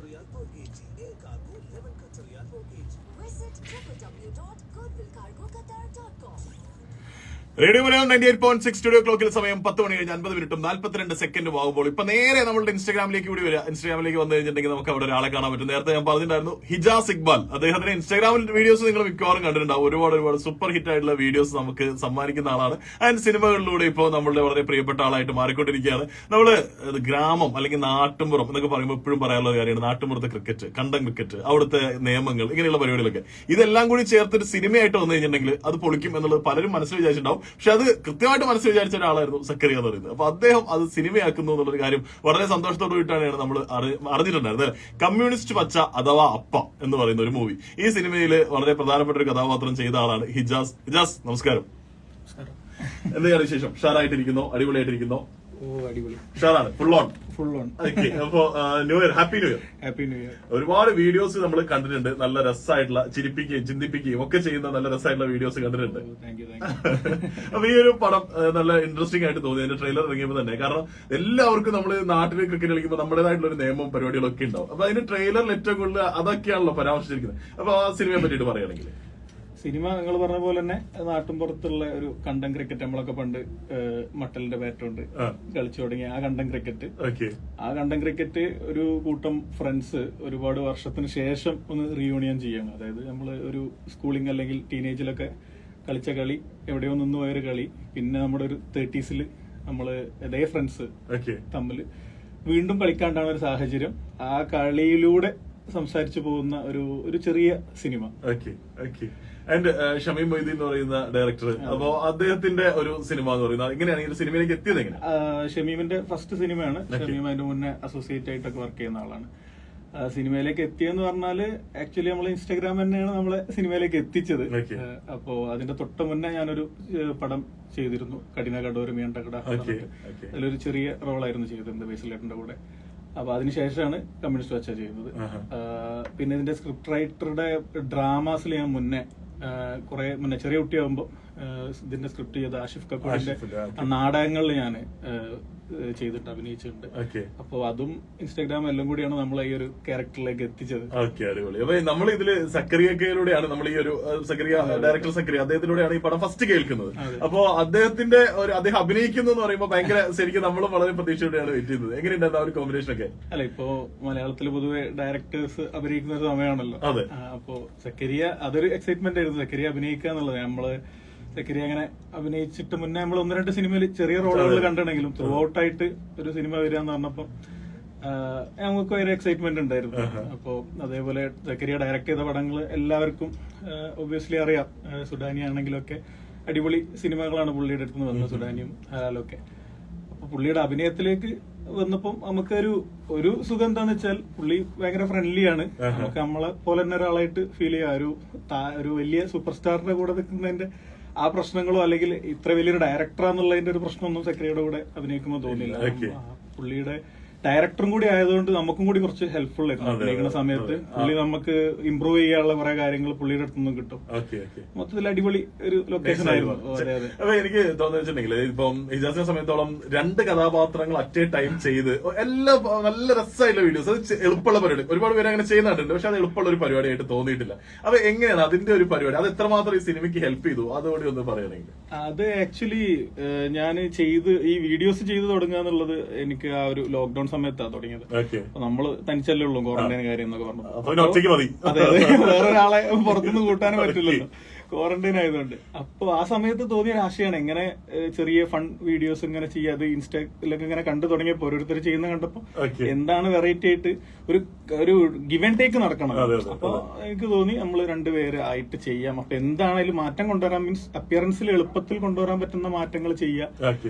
Riyal per kg. Air cargo 11 Riyal per kg. Visit www.goodwillcargoqatar.com. Radio Malayalam 98.6 studio ക്ലോക്കിൽ സമയം 10 മണി കഴിഞ്ഞ് 50 മിനിറ്റും 42 സെക്കൻഡും ആകുമ്പോൾ ഇപ്പൊ നേരെ നമ്മളുടെ ഇൻസ്റ്റാഗ്രാമിലേക്ക് കൂടി വരിക. ഇൻസ്റ്റാഗ്രാമിലേക്ക് വന്നു കഴിഞ്ഞിട്ടുണ്ടെങ്കിൽ നമുക്ക് അവിടെ ഒരാളെ കാണാൻ പറ്റും. നേരത്തെ ഞാൻ പറഞ്ഞിട്ടുണ്ടായിരുന്നു ഹിജാസ് ഇക്ബാൽ. അദ്ദേഹത്തിന്റെ ഇൻസ്റ്റാഗ്രാമിൽ വീഡിയോസ് നിങ്ങൾ മിക്കവാറും കണ്ടിട്ടുണ്ടാവും. ഒരുപാട് സൂപ്പർ ഹിറ്റ് ആയിട്ടുള്ള വീഡിയോസ് നമുക്ക് സമ്മാനിക്കുന്ന ആളാണ്. ആൻഡ് സിനിമകളിലൂടെ ഇപ്പോൾ നമ്മളുടെ വളരെ പ്രിയപ്പെട്ട ആളായിട്ട് മാറിക്കൊണ്ടിരിക്കുകയാണ്. നമ്മള് ഗ്രാമം അല്ലെങ്കിൽ നാട്ടുമ്പുറം എന്നൊക്കെ പറയുമ്പോൾ എപ്പോഴും പറയാനുള്ള ഒരു കാര്യമാണ് നാട്ടുമ്പുറത്തെ ക്രിക്കറ്റ്, കണ്ടം ക്രിക്കറ്റ്, അവിടുത്തെ നിയമങ്ങൾ, ഇങ്ങനെയുള്ള പരിപാടികളൊക്കെ. ഇതെല്ലാം കൂടി ചേർത്തൊരു സിനിമയായിട്ട് വന്നു കഴിഞ്ഞിട്ടുണ്ടെങ്കിൽ അത് പൊളിക്കും എന്നുള്ളത് പലരും മനസ്സിൽ വിചാരിച്ചിട്ടുണ്ടാവും. പക്ഷെ അത് കൃത്യമായിട്ട് മനസ്സിൽ വിചാരിച്ച ഒരാളായിരുന്നു സക്കറിയ എന്ന് പറയുന്നത്. അപ്പൊ അദ്ദേഹം അത് സിനിമയാക്കുന്നു എന്നുള്ളൊരു കാര്യം വളരെ സന്തോഷത്തോടു കൂടിയിട്ടാണ് നമ്മൾ അറിഞ്ഞിട്ടുണ്ടായിരുന്നത്. കമ്മ്യൂണിസ്റ്റ് പച്ച അഥവാ അപ്പ എന്ന് പറയുന്ന ഒരു മൂവി, ഈ സിനിമയിൽ വളരെ പ്രധാനപ്പെട്ട ഒരു കഥാപാത്രം ചെയ്ത ആളാണ് ഹിജാസ്. ഹിജാസ്, നമസ്കാരം. എന്തൊക്കെയാണ് വിശേഷം? ഉഷാറായിട്ടിരിക്കുന്നോ? അടിപൊളിയായിട്ടിരിക്കുന്നോ? ഉഷാറാണ്, ഫുൾ ഓൺ. ഓക്കെ, അപ്പൊ new year, happy new year. Happy new year. ഒരുപാട് വീഡിയോസ് നമ്മൾ കണ്ടിട്ടുണ്ട്, നല്ല രസമായിട്ടുള്ള, ചിരിപ്പിക്കുകയും ചിന്തിപ്പിക്കുകയും ഒക്കെ ചെയ്യുന്ന നല്ല രസമായിട്ടുള്ള വീഡിയോസ് കണ്ടിട്ടുണ്ട്. അപ്പൊ ഈ ഒരു പടം നല്ല ഇൻട്രസ്റ്റിംഗ് ആയിട്ട് തോന്നി അതിന്റെ ട്രെയിലർ ഇറങ്ങിയപ്പോൾ തന്നെ. കാരണം എല്ലാവർക്കും നമ്മൾ നാട്ടിൽ ക്രിക്കറ്റ് കളിക്കുമ്പോൾ നമ്മുടേതായിട്ടുള്ള ഒരു നിയമവും പരിപാടികളൊക്കെ ഉണ്ടാവും. അപ്പൊ അതിന്റെ ട്രെയിലറിൽ ഏറ്റവും കൂടുതൽ അതൊക്കെയാണല്ലോ പരാമർശിച്ചിരിക്കുന്നത്. അപ്പൊ ആ സിനിമയെ പറ്റിയിട്ട് പറയുകയാണെങ്കിൽ, സിനിമ നിങ്ങൾ പറഞ്ഞ പോലെ തന്നെ നാട്ടിൻപുറത്തുള്ള ഒരു കണ്ടം ക്രിക്കറ്റ്, നമ്മളൊക്കെ പണ്ട് മട്ടലിന്റെ ബാറ്റ് കൊണ്ട് കളിച്ചു തുടങ്ങിയ ആ കണ്ടം ക്രിക്കറ്റ്. ആ കണ്ടം ക്രിക്കറ്റ് ഒരു കൂട്ടം ഫ്രണ്ട്സ് ഒരുപാട് വർഷത്തിന് ശേഷം ഒന്ന് റീയൂണിയൻ ചെയ്യണം. അതായത് നമ്മൾ ഒരു സ്കൂളിംഗ് അല്ലെങ്കിൽ ടീനേജിലൊക്കെ കളിച്ച കളി, എവിടെയോ നിന്ന് പോയൊരു കളി, പിന്നെ നമ്മുടെ ഒരു 30s നമ്മള് അതേ ഫ്രണ്ട്സ് തമ്മിൽ വീണ്ടും കളിക്കാണ്ടാണ് ഒരു സാഹചര്യം. ആ കളിയിലൂടെ സംസാരിച്ചു പോകുന്ന ഒരു ചെറിയ സിനിമ. ആൻഡ് ഷമീം മൊയ്തീൻ എന്ന് പറയുന്ന ഡയറക്ടർ, അപ്പോ അദ്ദേഹത്തിന്റെ ഒരു സിനിമ എന്ന് പറയുന്നത് എങ്ങനെയാണ് ഈ സിനിമയിലേക്ക് എത്തിയത്? എങ്ങനെ? ഷമീമിന്റെ ഫസ്റ്റ് സിനിമയാണ്. ഷമീം അതിന്റെ മുന്നേ അസോസിയേറ്റ് ആയിട്ടൊക്കെ വർക്ക് ചെയ്യുന്ന ആളാണ്. സിനിമയിലേക്ക് എത്തിയെന്ന് പറഞ്ഞാല് ആക്ച്വലി നമ്മളെ ഇൻസ്റ്റാഗ്രാം തന്നെയാണ് നമ്മളെ സിനിമയിലേക്ക് എത്തിച്ചത്. അപ്പോ അതിന്റെ തൊട്ട് മുന്നേ ഞാനൊരു പടം ചെയ്തിരുന്നു, കഠിന കടോര മീണ്ടക്കട. അതിലൊരു ചെറിയ റോളായിരുന്നു ചെയ്തിരുന്നത് ബേസിലേട്ടന്റെ കൂടെ. അപ്പൊ അതിനുശേഷമാണ് കമ്മ്യൂണിസ്റ്റ് പച്ച ചെയ്യുന്നത്. പിന്നെ ഇതിന്റെ സ്ക്രിപ്റ്റ് റൈറ്ററുടെ ഡ്രാമാസിൽ ഞാൻ മുന്നേ കുറെ മുന്നേ ചെറിയ കുട്ടിയാകുമ്പോ ഇതിന്റെ സ്ക്രിപ്റ്റ് ചെയ്ത ആഷിഫ് കപൂറിന്റെ നാടകങ്ങളിൽ ഞാൻ ചെയ്തിട്ട് അഭിനയിച്ചിട്ടുണ്ട്. അപ്പൊ അതും ഇൻസ്റ്റാഗ്രാം എല്ലാം കൂടിയാണ് നമ്മളെ ഈ ഒരു ക്യാരക്ടറിലേക്ക് എത്തിച്ചത്. അടിപൊളി. അപ്പൊ നമ്മൾ ഇതില് സക്കറിയയിലൂടെയാണ് നമ്മൾ ഈ ഒരു സക്കറിയ ഡയറക്ടർ സക്കറിയ അദ്ദേഹത്തിലൂടെയാണ് ഈ പടം ഫസ്റ്റ് കേൾക്കുന്നത്. അപ്പൊ അദ്ദേഹത്തിന്റെ അദ്ദേഹം അഭിനയിക്കുന്നു എന്ന് പറയുമ്പോൾ ഭയങ്കര ശരിക്കും നമ്മളും വളരെ പ്രതീക്ഷയോടെയാണ് വെയിറ്റ് ചെയ്യുന്നത്. എങ്ങനെയുണ്ടായിരുന്നു ആ ഒരു കോമ്പിനേഷൻ ഒക്കെ? അല്ല, ഇപ്പോ മലയാളത്തിൽ പൊതുവെ ഡയറക്ടേഴ്സ് അഭിനയിക്കുന്ന ഒരു സമയമാണല്ലോ. അപ്പോ സക്കരിയ അതൊരു എക്സൈറ്റ്മെന്റ് ആയിരുന്നു, സക്കരിയ അഭിനയിക്കുക എന്നുള്ളത്. നമ്മള് സക്കരിയ അങ്ങനെ അഭിനയിച്ചിട്ട് മുന്നേ നമ്മൾ 1-2 സിനിമയിൽ ചെറിയ റോളുകൾ കണ്ടിട്ടുണ്ടെങ്കിലും ത്രൂ ഔട്ട് ആയിട്ട് ഒരു സിനിമ വരിക എന്ന് പറഞ്ഞപ്പോ നമുക്ക് ഒരു എക്സൈറ്റ്മെന്റ് ഉണ്ടായിരുന്നു. അപ്പോ അതേപോലെ സക്കരിയ ഡയറക്ട് ചെയ്ത പടങ്ങൾ എല്ലാവർക്കും ഒബ്വിയസ്ലി അറിയാം. സുഡാനി ആണെങ്കിലൊക്കെ അടിപൊളി സിനിമകളാണ് പുള്ളിയുടെ അടുത്ത് നിന്ന് വന്നത്, സുഡാനിയും ഹലാലൊക്കെ. അപ്പൊ പുള്ളിയുടെ അഭിനയത്തിലേക്ക് വന്നപ്പം നമുക്കൊരു സുഖം എന്താന്ന് വെച്ചാൽ പുള്ളി ഭയങ്കര ഫ്രണ്ട്ലിയാണ്. നമുക്ക് നമ്മളെ പോലെ തന്നെ ഒരാളായിട്ട് ഫീൽ ചെയ്യാം. ഒരു വലിയ സൂപ്പർ സ്റ്റാറിന്റെ കൂടെ നിൽക്കുന്നതിന്റെ ആ പ്രശ്നങ്ങളോ അല്ലെങ്കിൽ ഇത്ര വലിയൊരു ഡയറക്ടറാന്നുള്ളതിന്റെ ഒരു പ്രശ്നമൊന്നും സക്രിയയുടെ കൂടെ അഭിനയിക്കുമ്പോൾ തോന്നില്ല. പുള്ളിയുടെ ഡയറക്ടറും കൂടി ആയതുകൊണ്ട് നമുക്കും കൂടി കുറച്ച് ഹെൽപ്ഫുൾ ആയിരുന്നു അഭിനയിക്കുന്ന സമയത്ത്. പുള്ളി നമുക്ക് ഇമ്പ്രൂവ് ചെയ്യാനുള്ള കുറെ കാര്യങ്ങൾ പുള്ളിയുടെ അടുത്തുനിന്നും കിട്ടും. മൊത്തത്തിൽ അടിപൊളി ഒരു ലൊക്കേഷൻ ആയിരുന്നു. അപ്പൊ എനിക്ക് തോന്നുന്നുവെച്ചിട്ടുണ്ടെങ്കിൽ ഇപ്പം ഹിജാസിനെ സമയത്തോളം 2 കഥാപാത്രങ്ങൾ അറ്റ് എ ടൈം ചെയ്ത് എല്ലാം നല്ല രസമായിട്ടുള്ള വീഡിയോസ്. അത് എളുപ്പമുള്ള പരിപാടി, ഒരുപാട് പേര് അങ്ങനെ ചെയ്യുന്നുണ്ട്, പക്ഷെ അത് എളുപ്പമുള്ള ഒരു പരിപാടിയായിട്ട് തോന്നിയിട്ടില്ല. അപ്പൊ എങ്ങനെയാണ് അതിന്റെ ഒരു പരിപാടി, അത് എത്രമാത്രം ഈ സിനിമയ്ക്ക് ഹെൽപ്പ് ചെയ്തു, അതുകൂടി ഒന്ന് പറയുകയാണെങ്കിൽ? അത് ആക്ച്വലി ഞാൻ ഈ വീഡിയോസ് ചെയ്ത് തുടങ്ങുക എന്നുള്ളത് എനിക്ക് ആ ഒരു ലോക്ക്ഡൌൺ സമയത്താണ് തുടങ്ങിയത്. നമ്മള് തനിച്ചല്ലേ ഉള്ളൂ ക്വാറന്റൈൻ കാര്യം എന്നൊക്കെ പറഞ്ഞു. അതെ, വേറൊരാളെ പുറത്തുനിന്ന് കൂട്ടാനും പറ്റില്ലല്ലോ ക്വാറന്റൈൻ ആയതുകൊണ്ട്. അപ്പൊ ആ സമയത്ത് തോന്നിയ ആശയാണ് എങ്ങനെ ചെറിയ ഫൺ വീഡിയോസ് ഇങ്ങനെ ചെയ്യുക. അത് ഇൻസ്റ്റയിലൊക്കെ ഇങ്ങനെ കണ്ടു തുടങ്ങിയപ്പോ ഓരോരുത്തർ ചെയ്യുന്ന കണ്ടപ്പോ എന്താണ് വെറൈറ്റി ആയിട്ട് ഒരു ഗിവ് ആൻഡ് ടേക്ക് നടക്കണം. അപ്പൊ എനിക്ക് തോന്നി നമ്മൾ 2 പേര് ആയിട്ട് ചെയ്യാം. അപ്പൊ എന്താണെങ്കിലും മാറ്റം കൊണ്ടുവരാൻ, മീൻസ് അപ്പിയറൻസിൽ എളുപ്പത്തിൽ കൊണ്ടുവരാൻ പറ്റുന്ന മാറ്റങ്ങൾ ചെയ്യാം.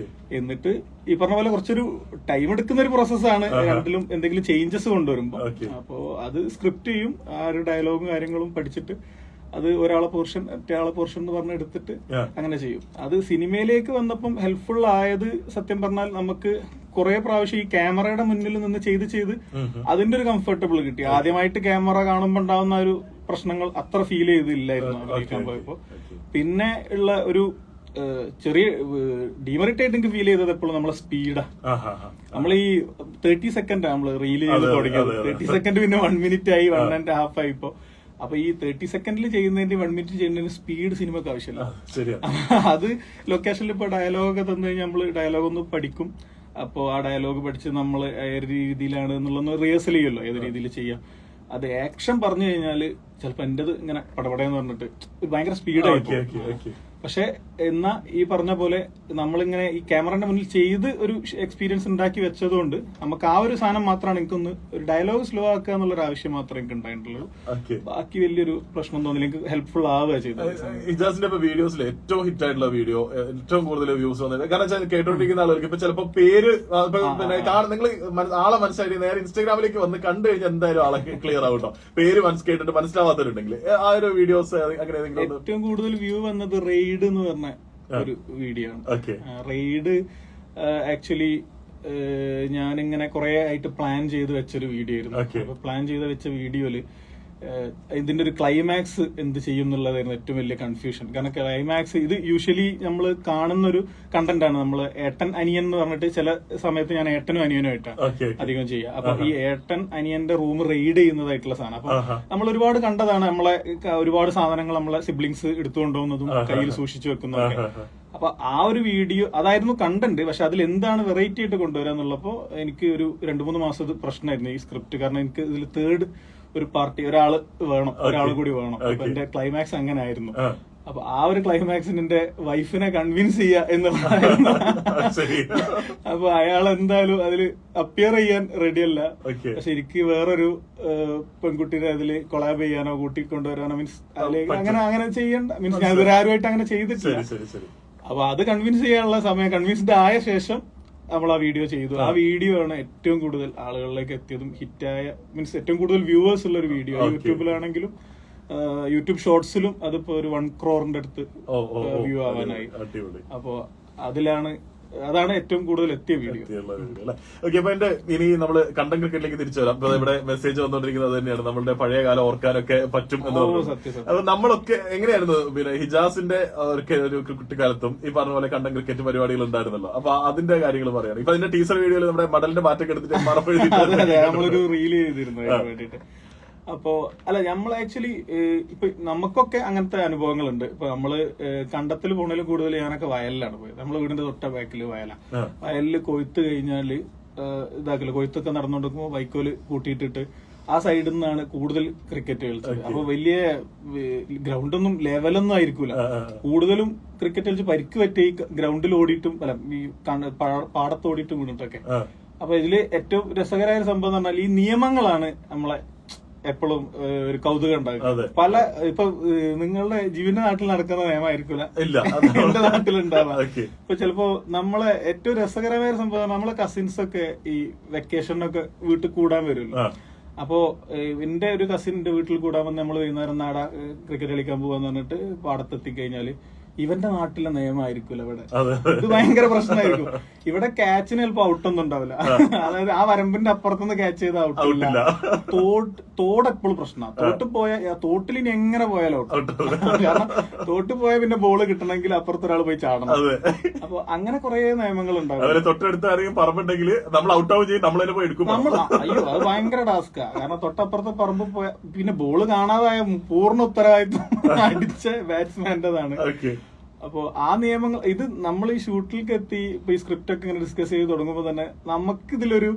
എന്നിട്ട് ഈ പറഞ്ഞ പോലെ കുറച്ചൊരു ടൈം എടുക്കുന്ന ഒരു പ്രോസസ്സാണ് രണ്ടിലും എന്തെങ്കിലും ചേഞ്ചസ് കൊണ്ടുവരുമ്പോ. അപ്പോ അത് സ്ക്രിപ്റ്റ് ചെയ്യും, ആ ഒരു ഡയലോഗും കാര്യങ്ങളും പഠിച്ചിട്ട് അത് ഒരാളെ പോർഷൻ മറ്റേ പോർഷൻ എന്ന് പറഞ്ഞ് എടുത്തിട്ട് അങ്ങനെ ചെയ്യും. അത് സിനിമയിലേക്ക് വന്നപ്പം ഹെൽപ്ഫുൾ ആയത് സത്യം പറഞ്ഞാൽ നമുക്ക് കുറെ പ്രാവശ്യം ഈ ക്യാമറയുടെ മുന്നിൽ നിന്ന് ചെയ്ത് അതിന്റെ ഒരു കംഫർട്ടബിൾ കിട്ടി. ആദ്യമായിട്ട് ക്യാമറ കാണുമ്പോൾ ഉണ്ടാവുന്ന ഒരു പ്രശ്നങ്ങൾ അത്ര ഫീൽ ചെയ്തില്ലായിരുന്നു അഭിനയിക്കാൻ പോയപ്പോ. പിന്നെ ഉള്ള ചെറിയ ഡിമെറിറ്റ് ആയിട്ട് എനിക്ക് ഫീൽ ചെയ്തത് എപ്പോഴും നമ്മളെ സ്പീഡാ. നമ്മൾ ഈ 30 സെക്കൻഡ് നമ്മള് റീൽ ചെയ്ത് തുടങ്ങിയത്. 30 സെക്കൻഡ് പിന്നെ 1 മിനിറ്റ് ആയി, 1.5 ആയി ഇപ്പൊ. അപ്പൊ ഈ 30 സെക്കൻഡിൽ ചെയ്യുന്നതിന്റെ 1 മിനിറ്റ് ചെയ്യുന്നതിന് സ്പീഡ് സിനിമക്ക് ആവശ്യമില്ല. അത് ലൊക്കേഷനിൽ ഇപ്പൊ ഡയലോഗ് തന്നു കഴിഞ്ഞാൽ നമ്മള് ഡയലോഗ് ഒന്ന് പഠിക്കും. അപ്പോ ആ ഡയലോഗ് പഠിച്ച് നമ്മൾ ഏത് രീതിയിലാണ് എന്നുള്ളൊന്ന് റിഹേഴ്സൽ ചെയ്യുമല്ലോ, ഏത് രീതിയിൽ ചെയ്യാം. അത് ആക്ഷൻ പറഞ്ഞു കഴിഞ്ഞാല് ചിലപ്പോ എന്റേത് ഇങ്ങനെ പടപടയെന്ന് പറഞ്ഞിട്ട് ഭയങ്കര സ്പീഡായി. പക്ഷെ എന്നാ ഈ പറഞ്ഞ പോലെ നമ്മളിങ്ങനെ ഈ ക്യാമറന്റെ മുന്നിൽ ചെയ്ത് ഒരു എക്സ്പീരിയൻസ് ഉണ്ടാക്കി വെച്ചതുകൊണ്ട് നമുക്ക് ആ ഒരു സാധനം മാത്രമാണ് എനിക്കൊന്ന് ഒരു ഡയലോഗ് സ്ലോ ആക്കുക എന്നുള്ളൊരു ആവശ്യം മാത്രമേ എനിക്ക് ഉണ്ടായിട്ടുള്ളൂ. ബാക്കി വലിയൊരു പ്രശ്നം തോന്നില്ല, എനിക്ക് ഹെൽപ്ഫുൾ ആവുക ചെയ്തത്. ഇജാസിന്റെ വീഡിയോസിൽ ഏറ്റവും ഹിറ്റ് ആയിട്ടുള്ള വീഡിയോ, ഏറ്റവും കൂടുതൽ വ്യൂസ് വന്നത്, കാരണം കേട്ടോണ്ടിരിക്കുന്ന ആളുകൾക്ക് ഇപ്പൊ ചിലപ്പോ പേര് നിങ്ങൾ ആളെ മനസ്സിലാക്കി നേരെ ഇൻസ്റ്റാഗ്രാമിലേക്ക് വന്ന് കണ്ടു കഴിഞ്ഞാൽ എന്തായാലും ആളെ ക്ലിയർ ആവട്ടോ. പേര് കേട്ടിട്ട് മനസ്സിലാവാത്തവരുണ്ടെങ്കിൽ ആ ഒരു വീഡിയോസ് അങ്ങനെ ഏറ്റവും കൂടുതൽ വ്യൂ വന്നത് റെയ്ഡ് എന്ന് പറഞ്ഞ ഒരു വീഡിയോ ആണ്. റെയ്ഡ് ആക്ച്വലി ഞാനിങ്ങനെ കുറെ ആയിട്ട് പ്ലാൻ ചെയ്ത് വെച്ചൊരു വീഡിയോ ആയിരുന്നു. അപ്പൊ പ്ലാൻ ചെയ്ത് വെച്ച വീഡിയോയില് ഇതിന്റെ ഒരു ക്ലൈമാക്സ് എന്ത് ചെയ്യും എന്നുള്ളതായിരുന്നു ഏറ്റവും വലിയ കൺഫ്യൂഷൻ. കാരണം ക്ലൈമാക്സ് ഇത് യൂഷ്വലി നമ്മൾ കാണുന്ന ഒരു കണ്ടന്റ് ആണ്. നമ്മള് ഏട്ടൻ അനിയൻ എന്ന് പറഞ്ഞിട്ട് ചില സമയത്ത് ഞാൻ ഏട്ടനും അനിയനും ആയിട്ടാണ് അധികം ചെയ്യുക. അപ്പൊ ഈ ഏട്ടൻ അനിയന്റെ റൂം റെയ്ഡ് ചെയ്യുന്നതായിട്ടുള്ള സാധനം അപ്പൊ നമ്മൾ ഒരുപാട് കണ്ടതാണ്. നമ്മളെ ഒരുപാട് സാധനങ്ങൾ നമ്മളെ സിബ്ലിങ്സ് എടുത്തുകൊണ്ടുപോകുന്നതും കയ്യിൽ സൂക്ഷിച്ചു വെക്കുന്നതൊക്കെ. അപ്പൊ ആ ഒരു വീഡിയോ അതായിരുന്നു കണ്ടന്റ്. പക്ഷെ അതിൽ എന്താണ് വെറൈറ്റി ആയിട്ട് കൊണ്ടുവരാന്നുള്ളപ്പോ എനിക്ക് ഒരു 2-3 മാസം പ്രശ്നമായിരുന്നു ഈ സ്ക്രിപ്റ്റ്. കാരണം എനിക്ക് ഇതിൽ തേർഡ് ഒരു പാർട്ടി ഒരാള് വേണം, ഒരാൾ കൂടി വേണം. അപ്പൊ എന്റെ ക്ലൈമാക്സ് അങ്ങനെ ആയിരുന്നു. അപ്പൊ ആ ഒരു ക്ലൈമാക്സിന് എന്റെ വൈഫിനെ കൺവിൻസ് ചെയ്യുക എന്നുള്ളതായിരുന്നു. അപ്പൊ അയാൾ എന്തായാലും അതില് അപ്പിയർ ചെയ്യാൻ റെഡിയല്ല. പക്ഷെ എനിക്ക് വേറൊരു പെൺകുട്ടിനെ അതില് കൊളാബ് ചെയ്യാനോ കൂട്ടിക്കൊണ്ടുവരാനോ മീൻസ് അതിലേക്ക് അങ്ങനെ ചെയ്യണ്ട. മീൻസ് ഞാൻ ഇവരെ ആരുമായിട്ട് അങ്ങനെ ചെയ്തിട്ടില്ല. അപ്പൊ അത് കൺവിൻസ് ചെയ്യാനുള്ള സമയം കൺവിൻസ്ഡ് ആയ ശേഷം നമ്മൾ ആ വീഡിയോ ചെയ്തു. ആ വീഡിയോ ആണ് ഏറ്റവും കൂടുതൽ ആളുകളിലേക്ക് എത്തിയതും ഹിറ്റായ മീൻസ് ഏറ്റവും കൂടുതൽ വ്യൂവേഴ്സ് ഉള്ള ഒരു വീഡിയോ. യൂട്യൂബിലാണെങ്കിലും യൂട്യൂബ് ഷോർട്സിലും അതിപ്പോ ഒരു 1 crore അടുത്ത് വ്യൂ ആവാനായി. അപ്പോ അതാണ് ഏറ്റവും കൂടുതൽ എത്തിയ വീഡിയോ. ഓക്കെ, അപ്പൊ ഇനി നമ്മള് കണ്ടന്റ് ക്രിക്കറ്റിലേക്ക് തിരിച്ചു വരാം. അപ്പൊ ഇവിടെ മെസ്സേജ് വന്നോണ്ടിരിക്കുന്നത് തന്നെയാണ് നമ്മളുടെ പഴയ കാലം ഓർക്കാനൊക്കെ പറ്റും എന്ന് പറഞ്ഞു. അപ്പൊ നമ്മളൊക്കെ എങ്ങനെയായിരുന്നു പിന്നെ ഹിജാസിന്റെ ഒരു കുട്ടിക്കാലത്തും ഈ പറഞ്ഞ പോലെ കണ്ടന്റ് ക്രിക്കറ്റ് പരിപാടികൾ ഉണ്ടായിരുന്നല്ലോ. അപ്പൊ അതിന്റെ കാര്യങ്ങൾ പറയാണ്. ഇപ്പൊ അതിന്റെ ടീസർ വീഡിയോയിൽ നമ്മുടെ മടലിന്റെ മാറ്റൊക്കെ എടുത്തിട്ട് നമ്മളൊരു റീൽ ചെയ്തിരുന്നു വേണ്ടിട്ട്. അപ്പോ അല്ല നമ്മൾ ആക്ച്വലി ഇപ്പൊ നമുക്കൊക്കെ അങ്ങനത്തെ അനുഭവങ്ങളുണ്ട്. ഇപ്പൊ നമ്മള് കണ്ടത്തിൽ പോണേലും കൂടുതൽ ഞാനൊക്കെ വയലിലാണ് പോയത്. നമ്മള് വീടിന്റെ തൊട്ട ബാക്കില് വയലില് കൊയ്ത്ത് കഴിഞ്ഞാല് കൊയ്ത്തൊക്കെ നടന്നുകൊണ്ടിരിക്കുമ്പോ വൈക്കോല് കൂട്ടിയിട്ടിട്ട് ആ സൈഡിൽ നിന്നാണ് കൂടുതൽ ക്രിക്കറ്റ് കളിച്ചത്. അപ്പൊ വലിയ ഗ്രൗണ്ടൊന്നും ലെവലൊന്നും ആയിരിക്കൂല. കൂടുതലും ക്രിക്കറ്റ് കളിച്ച് പരിക്ക് പറ്റി ഗ്രൗണ്ടിൽ ഓടിയിട്ടും അല്ല ഈ പാടത്ത് ഓടിയിട്ടും വീണിട്ടൊക്കെ. അപ്പൊ ഇതില് ഏറ്റവും രസകരമായ സംഭവം എന്ന് പറഞ്ഞാൽ ഈ നിയമങ്ങളാണ് നമ്മളെ എപ്പോഴും ഒരു കൗതുകം ഉണ്ടാകും. പല ഇപ്പൊ നിങ്ങളുടെ ജീവന്റെ നാട്ടിൽ നടക്കുന്ന നിയമമായിരിക്കില്ല എന്റെ നാട്ടിലുണ്ടാവാം. ഇപ്പൊ ചിലപ്പോ നമ്മളെ ഏറ്റവും രസകരമായ സംഭവം നമ്മളെ കസിൻസ് ഒക്കെ ഈ വെക്കേഷനൊക്കെ വീട്ടിൽ കൂടാൻ വരുമല്ലോ. അപ്പോ എന്റെ ഒരു കസിന്റെ വീട്ടിൽ കൂടാൻ വന്ന് നമ്മള് വൈകുന്നേരം ക്രിക്കറ്റ് കളിക്കാൻ പോവാന്ന് പറഞ്ഞിട്ട് പാടത്തെത്തിക്കഴിഞ്ഞാല് ഇവന്റെ നാട്ടിലെ നിയമമായിരിക്കൂല ഇവിടെ. ഇത് ഭയങ്കര പ്രശ്നമായിരിക്കും. ഇവിടെ ക്യാച്ചിന് ചിലപ്പോ ഔട്ടൊന്നും ഉണ്ടാവില്ല. അതായത് ആ വരമ്പിന്റെ അപ്പുറത്തുനിന്ന് ക്യാച്ച് ചെയ്ത ഔട്ടില്ല. തോട് എപ്പോഴും പ്രശ്നമാണ്. തോട്ടിൽ ഇനി എങ്ങനെ പോയാലും ഔട്ട്. കാരണം തോട്ട് പോയാൽ പിന്നെ ബോള് കിട്ടണമെങ്കിൽ അപ്പുറത്തൊരാൾ പോയി ചാടണം. അപ്പൊ അങ്ങനെ കുറെ നിയമങ്ങൾ ഉണ്ടാവും. തൊട്ടടുത്ത് പറമ്പുണ്ടെങ്കിൽ നമ്മൾ ഔട്ടാവും ചെയ്യും, നമ്മളെ പോയി എടുക്കും. അയ്യോ അത് ഭയങ്കര ടാസ്കാ. കാരണം തൊട്ടപ്പുറത്തെ പറമ്പ് പോയാൽ പിന്നെ ബോള് കാണാതായ പൂർണ്ണ ഉത്തരവാദിത്വം അടിച്ച ബാറ്റ്സ്മാന്റേതാണ്. അപ്പോ ആ നിയമങ്ങൾ ഇത് നമ്മൾ ഈ ഷൂട്ടിലേക്ക് എത്തി ഇപ്പൊ ഈ സ്ക്രിപ്റ്റ് ഒക്കെ ഇങ്ങനെ ഡിസ്കസ് ചെയ്ത് തുടങ്ങുമ്പോ തന്നെ നമുക്കിതിലൊരു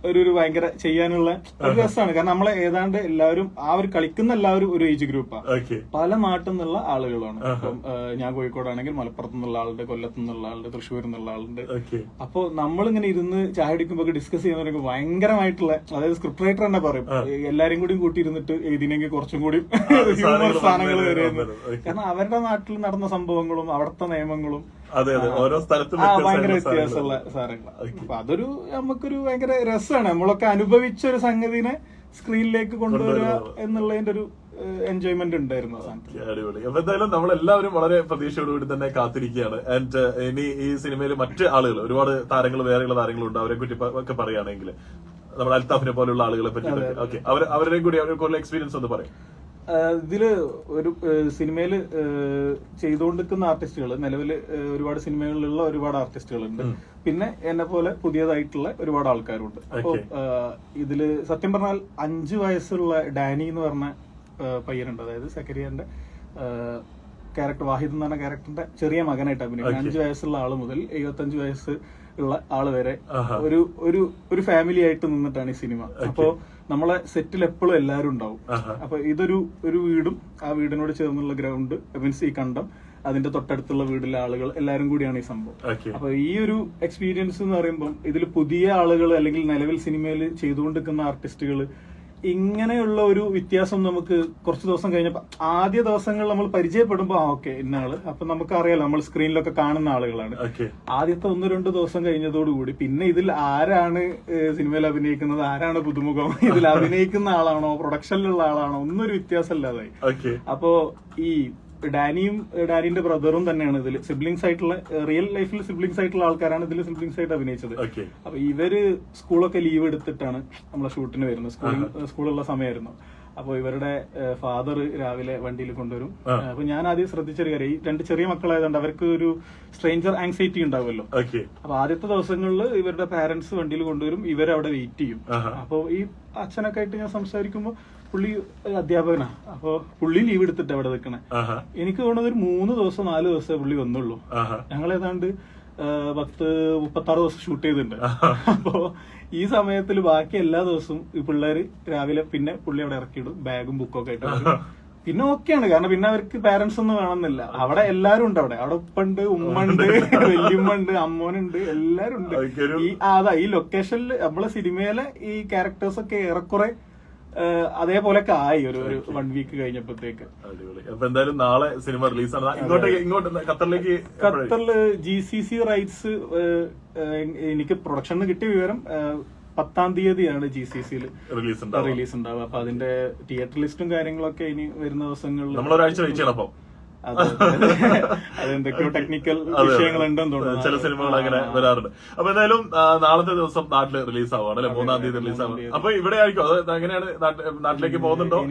ഒരു ഭയങ്കര ചെയ്യാനുള്ള ഒരു രസമാണ്. കാരണം നമ്മളെ ഏതാണ്ട് എല്ലാവരും ആ ഒരു കളിക്കുന്ന എല്ലാവരും ഒരു ഏജ് ഗ്രൂപ്പാണ്. പല നാട്ടിൽ നിന്നുള്ള ആളുകളാണ്. ഇപ്പം ഞാൻ കോഴിക്കോടാണെങ്കിൽ മലപ്പുറത്ത് നിന്നുള്ള ആളുണ്ട്, കൊല്ലത്ത് നിന്നുള്ള ആളുണ്ട്, തൃശ്ശൂരിൽ നിന്നുള്ള ആളുണ്ട്. അപ്പൊ നമ്മളിങ്ങനെ ഇരുന്ന് ചായ അടിക്കുമ്പോ ഭയങ്കരമായിട്ടുള്ള അതായത് സ്ക്രിപ്റ്റ് റൈറ്റർ തന്നെ പറയും എല്ലാരും കൂടി കൂട്ടിയിരുന്നിട്ട് എഴുതിനെങ്കിൽ കുറച്ചും കൂടി ഹ്യൂമർ സാധനങ്ങൾ വരുന്നത്. കാരണം അവരുടെ നാട്ടിൽ നടന്ന സംഭവങ്ങളും അവിടുത്തെ നിയമങ്ങളും ഓരോ സ്ഥലത്തും ഭയങ്കര വ്യത്യാസമുള്ള സാധനങ്ങളാണ്. അപ്പൊ അതൊരു നമുക്കൊരു ഭയങ്കര രസമാണ്. നമ്മളൊക്കെ അനുഭവിച്ച ഒരു സംഗതിനെ സ്ക്രീനിലേക്ക് കൊണ്ടുവരിക എന്നുള്ളതിന്റെ ഒരു എൻജോയ്മെന്റ് ഉണ്ടായിരുന്നു. അടിപൊളി. അപ്പൊ എന്തായാലും നമ്മളെല്ലാവരും വളരെ പ്രതീക്ഷയോടുകൂടി തന്നെ കാത്തിരിക്കുകയാണ്. ആൻഡ് ഇനി ഈ സിനിമയിൽ മറ്റ് ആളുകൾ ഒരുപാട് താരങ്ങൾ വേറെയുള്ള താരങ്ങളുണ്ട്. അവരെ കുറിച്ച് ഒക്കെ പറയുകയാണെങ്കിൽ നമ്മുടെ അൽത്താഫിനെ പോലുള്ള ആളുകളെ പറ്റി അവരെ കൂടി അവർക്ക് എക്സ്പീരിയൻസ് ഒന്ന് പറയും. ഇതില് ഒരു സിനിമയിൽ ചെയ്തുകൊണ്ടിരിക്കുന്ന ആർട്ടിസ്റ്റുകൾ നിലവിൽ ഒരുപാട് സിനിമകളിലുള്ള ഒരുപാട് ആർട്ടിസ്റ്റുകളുണ്ട്. പിന്നെ എന്നെ പോലെ പുതിയതായിട്ടുള്ള ഒരുപാട് ആൾക്കാരുണ്ട്. അപ്പൊ ഇതില് സത്യം പറഞ്ഞാൽ 5 വയസ്സുള്ള ഡാനി എന്ന് പറഞ്ഞ പയ്യനുണ്ട്. അതായത് സക്കരിയാന്റെ ക്യാരക്ടർ വാഹിദ് എന്ന് പറഞ്ഞ ക്യാരക്ടറിന്റെ ചെറിയ മകനായിട്ട് അഭിനയിക്കുന്നത്. 5 വയസ്സുള്ള ആള് മുതൽ 75 വയസ്സ് ഉള്ള ആള് വരെ ഒരു ഫാമിലി ആയിട്ട് നിന്നിട്ടാണ് ഈ സിനിമ. അപ്പോ നമ്മളെ സെറ്റിൽ എപ്പോഴും എല്ലാവരും ഉണ്ടാവും. അപ്പൊ ഇതൊരു വീടും ആ വീടിനോട് ചേർന്നുള്ള ഗ്രൗണ്ട് മീൻസ് ഈ കണ്ടം, അതിന്റെ തൊട്ടടുത്തുള്ള വീട്ടിലെ ആളുകൾ എല്ലാവരും കൂടിയാണ് ഈ സംഭവം. അപ്പൊ ഈ ഒരു എക്സ്പീരിയൻസ് എന്ന് പറയുമ്പോൾ ഇതിൽ പുതിയ ആളുകൾ അല്ലെങ്കിൽ നിലവിൽ സിനിമയിൽ ചെയ്തുകൊണ്ടിരിക്കുന്ന ആർട്ടിസ്റ്റുകൾ ഇങ്ങനെയുള്ള ഒരു വ്യത്യാസം നമുക്ക് കുറച്ച് ദിവസം കഴിഞ്ഞപ്പോ ആദ്യ ദിവസങ്ങൾ നമ്മൾ പരിചയപ്പെടുമ്പോ ഓക്കെ ഇന്ന ആള് അപ്പൊ നമുക്ക് അറിയാലോ, നമ്മൾ സ്ക്രീനിലൊക്കെ കാണുന്ന ആളുകളാണ്. ആദ്യത്തെ 1-2 ദിവസം കഴിഞ്ഞതോടുകൂടി പിന്നെ ഇതിൽ ആരാണ് സിനിമയിൽ അഭിനയിക്കുന്നത്, ആരാണ് പുതുമുഖം, ഇതിൽ അഭിനയിക്കുന്ന ആളാണോ പ്രൊഡക്ഷനിലുള്ള ആളാണോ ഒന്നൊരു വ്യത്യാസം ഇല്ലാതായി. അപ്പോ ഈ ഡാനിന്റെ ബ്രദറും തന്നെയാണ് ഇതിൽ സിബ്ലിങ്സ് ആയിട്ടുള്ള, റിയൽ ലൈഫിൽ സിബ്ലിങ്സ് ആയിട്ടുള്ള ആൾക്കാരാണ് ഇതിൽ സിബ്ലിങ്സ് ആയിട്ട് അഭിനയിച്ചത്. അപ്പൊ ഇവര് സ്കൂളൊക്കെ ലീവ് എടുത്തിട്ടാണ് നമ്മളെ ഷൂട്ടിന് വരുന്നത്. സ്കൂളുള്ള സമയമായിരുന്നു. അപ്പൊ ഇവരുടെ ഫാദർ രാവിലെ വണ്ടിയിൽ കൊണ്ടുവരും. അപ്പൊ ഞാൻ ആദ്യം ശ്രദ്ധിച്ചൊരു കാര്യം, ഈ 2 ചെറിയ മക്കളായതുകൊണ്ട് അവർക്ക് ഒരു സ്ട്രേഞ്ചർ ആങ്സൈറ്റി ഉണ്ടാവുമല്ലോ. അപ്പൊ ആദ്യത്തെ ദിവസങ്ങളിൽ ഇവരുടെ പാരന്റ്സ് വണ്ടിയിൽ കൊണ്ടുവരും, ഇവരവിടെ വെയിറ്റ് ചെയ്യും. അപ്പൊ ഈ അച്ഛനൊക്കെ ആയിട്ട് ഞാൻ സംസാരിക്കുമ്പോ പുള്ളി അധ്യാപകനാ. അപ്പൊ പുള്ളി ലീവ് എടുത്തിട്ട് അവിടെ നിൽക്കണേ. എനിക്ക് തോന്നുന്നത് ഒരു 3 ദിവസം 4 ദിവസമേ പുള്ളി വന്നുള്ളൂ. ഞങ്ങൾ ഏതാണ്ട് 10-36 ദിവസം ഷൂട്ട് ചെയ്തിട്ടുണ്ട്. അപ്പോ ഈ സമയത്തിൽ ബാക്കി എല്ലാ ദിവസവും ഈ പിള്ളേര് രാവിലെ പിന്നെ പുള്ളി അവിടെ ഇറക്കിയിടും, ബാഗും ബുക്കൊക്കെ ആയിട്ട്. പിന്നെ ഓക്കെയാണ്, കാരണം പിന്നെ അവർക്ക് പാരന്റ്സ് ഒന്നും വേണമെന്നില്ല. അവിടെ എല്ലാരും ഉണ്ട്. അവിടെ ഉപ്പുണ്ട്, ഉമ്മണ്ട്, വല്യമ്മണ്ട്, അമ്മോനുണ്ട്, എല്ലാരും ഉണ്ട്. ഈ ലൊക്കേഷനിൽ നമ്മളെ സിനിമയിലെ ഈ ക്യാരക്ടേഴ്സ് ഒക്കെ ഏറെക്കുറെ അതേപോലൊക്കെ ആയി ഒരു 1 വീക്ക് കഴിഞ്ഞപ്പോഴത്തേക്ക്. അപ്പൊ എന്തായാലും നാളെ സിനിമ റിലീസാണ്. ഇങ്ങോട്ട് ഖത്തറില് GCC റൈറ്റ്സ് എനിക്ക് പ്രൊഡക്ഷന് കിട്ടിയ വിവരം 10-ാം തീയതിയാണ് GCCയിൽ റിലീസ് ഉണ്ടാവുക. അപ്പൊ അതിന്റെ തിയേറ്റർ ലിസ്റ്റും കാര്യങ്ങളൊക്കെ ഇനി വരുന്ന ദിവസങ്ങളിൽ നമ്മളൊരാഴ്ച വെയിറ്റ് ചെയ്യണം. അപ്പം അതെന്തൊക്കെയോ ടെക്നിക്കൽ വിഷയങ്ങളുണ്ടെന്ന് തോന്നുന്നു. ചില സിനിമകൾ അങ്ങനെ വരാറുണ്ട്. അപ്പൊ എന്തായാലും നാളത്തെ ദിവസം നാട്ടില് റിലീസ് ആവുകയാണ് അല്ലെ? 3-ാം തീയതി റിലീസ് ആവും. അപ്പൊ ഇവിടെ ആയിരിക്കും അത് എങ്ങനെയാണ്? നാട്ടിലേക്ക് പോകുന്നുണ്ടോ?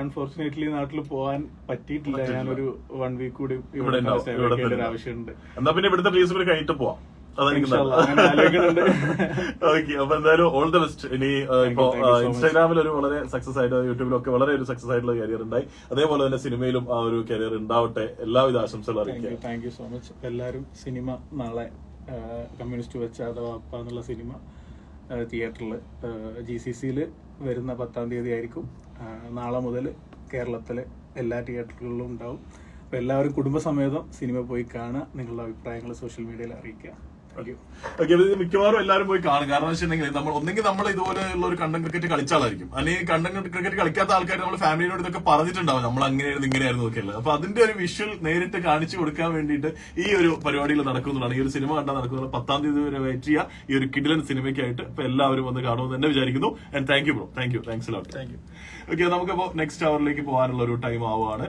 അൺഫോർച്ചുനേറ്റ്ലി നാട്ടിൽ പോകാൻ പറ്റിയിട്ടില്ല. ഞാനൊരു 1 വീക്ക് കൂടി ഇവിടെ ആവശ്യമുണ്ട്. എന്നാ പിന്നെ ഇവിടുത്തെ റിലീസ് കൂടി കഴിഞ്ഞിട്ട് പോവാം. അതായിരിക്കും. ഓക്കെ, അപ്പൊ എന്തായാലും ഓൾ ദ ബെസ്റ്റ്. ഇനി ഇപ്പോ ഇൻസ്റ്റാഗ്രാമിൽ ഒരു വളരെ സക്സസ് ആയിട്ട്, യൂട്യൂബിലൊക്കെ വളരെ ഒരു സക്സസ് ആയിട്ടുള്ള കരിയർ ഉണ്ടായി. അതേപോലെ തന്നെ സിനിമയിലും ആ ഒരു കരിയർ ഉണ്ടാവട്ടെ. എല്ലാവിധ ആശംസകളും അറിയിക്കാം. Thank you so much. എല്ലാവരും സിനിമ നാളെ കമ്മ്യൂണിസ്റ്റ് വെച്ച അഥവാ അപ്പ എന്നുള്ള സിനിമ തിയേറ്ററിൽ GCCയിൽ വരുന്ന 10-ാം തീയതി ആയിരിക്കും. നാളെ മുതൽ കേരളത്തിലെ എല്ലാ തിയേറ്ററുകളിലും ഉണ്ടാവും. അപ്പൊ എല്ലാവരും കുടുംബസമേതം സിനിമ പോയി കാണുക. നിങ്ങളുടെ അഭിപ്രായങ്ങൾ സോഷ്യൽ മീഡിയയിൽ അറിയിക്കുക. മിക്കവാറും എല്ലാവരും പോയി കാണും. കാരണം വെച്ചിട്ടുണ്ടെങ്കിൽ നമ്മൾ ഇതുപോലെയുള്ള ഒരു കണ്ടന്റ് ക്രിക്കറ്റ് കളിച്ച ആളായിരിക്കും, അല്ലെങ്കിൽ കണ്ടന്റ് ക്രിക്കറ്റ് കളിക്കാത്ത ആൾക്കാർ നമ്മൾ ഫാമിലിയോട് ഇതൊക്കെ പറഞ്ഞിട്ടുണ്ടാവും നമ്മൾ അങ്ങനെയായിരുന്നു ഇങ്ങനെയായിരുന്നു ഒക്കെ ഉള്ളത്. അപ്പൊ അതിന്റെ ഒരു വിഷ്വൽ നേരിട്ട് കാണിച്ചു കൊടുക്കാൻ വേണ്ടിയിട്ട് ഈ ഒരു പരിപാടികൾ നടക്കുന്നതാണ്. ഈ ഒരു സിനിമ കണ്ടാൽ നടക്കുന്നത്. 10-ാം തീയതി വരെ വെയിറ്റ് ചെയ്യുക ഈ ഒരു കിഡിലൻ സിനിമയ്ക്കായിട്ട്. അപ്പൊ എല്ലാവരും വന്ന് കാണുമെന്ന് തന്നെ വിചാരിക്കുന്നു. And thank you bro. Thanks a lot. Okay, നമുക്കപ്പോ നെക്സ്റ്റ് അവറിലേക്ക് പോകാനുള്ള ഒരു ടൈം ആവുകയാണ്.